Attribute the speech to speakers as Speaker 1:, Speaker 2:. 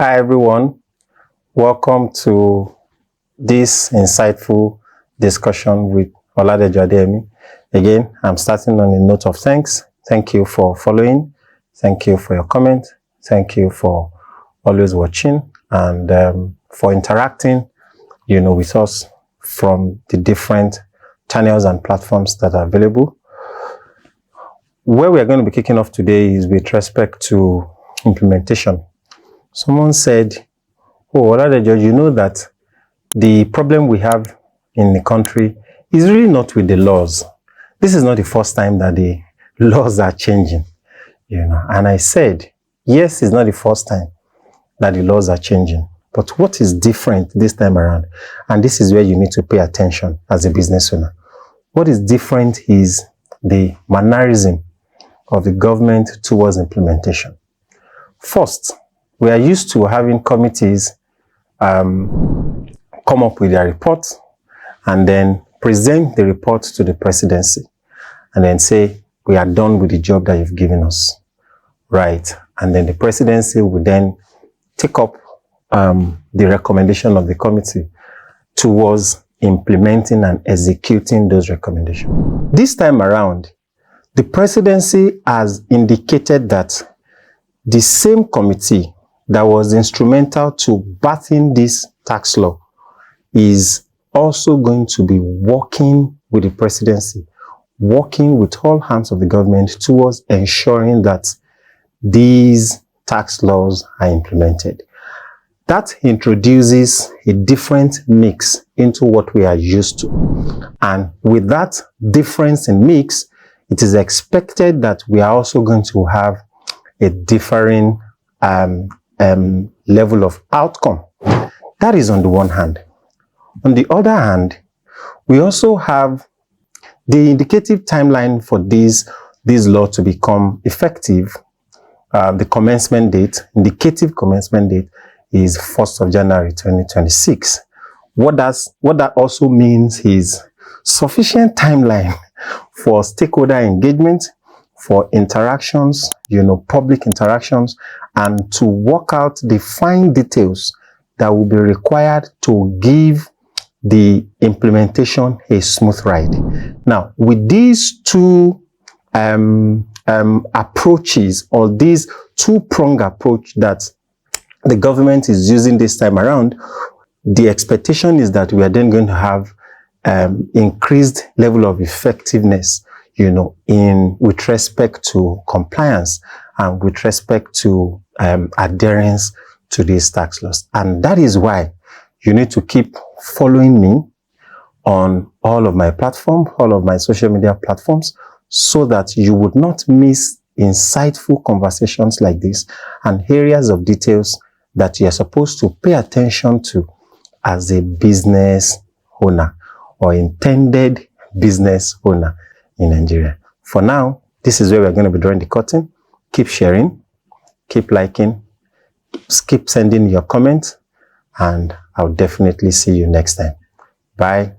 Speaker 1: Hi everyone, welcome to this insightful discussion with Oladejo Adeyemi. Again, I'm starting on a note of thanks. Thank you for following. Thank you for your comment. Thank you for always watching and for interacting, with us from the different channels and platforms that are available. Where we are going to be kicking off today is with respect to implementation. Someone said, "Oh, Oladejo, you know that the problem we have in the country is really not with the laws. This is not the first time that the laws are changing, And I said, yes, it's not the first time that the laws are changing. But what is different this time around? And this is where you need to pay attention as a business owner. What is different is the mannerism of the government towards implementation. First, we are used to having committees come up with their report and then present the report to the presidency and then say, we are done with the job that you've given us. Right. And then the presidency will then take up the recommendation of the committee towards implementing and executing those recommendations. This time around, the presidency has indicated that the same committee that was instrumental to bathing this tax law is also going to be working with the presidency, working with all hands of the government towards ensuring that these tax laws are implemented. That introduces a different mix into what we are used to. And with that difference in mix, it is expected that we are also going to have a differing level of outcome. That is on the one hand. On the other hand, we also have the indicative timeline for this law to become effective. The commencement date, indicative commencement date, is 1st of January 2026. What that also means is sufficient timeline for stakeholder engagement, for interactions, public interactions, and to work out the fine details that will be required to give the implementation a smooth ride. Now, with these two approaches, or this two-pronged approach that the government is using this time around, the expectation is that we are then going to have increased level of effectiveness, with respect to compliance and with respect to adherence to these tax laws. And that is why you need to keep following me on all of my platforms, all of my social media platforms, so that you would not miss insightful conversations like this and areas of details that you are supposed to pay attention to as a business owner or intended business owner in Nigeria. For now, this is where we're going to be drawing the curtain. Keep sharing, keep liking, keep sending your comments, and I'll definitely see you next time. Bye.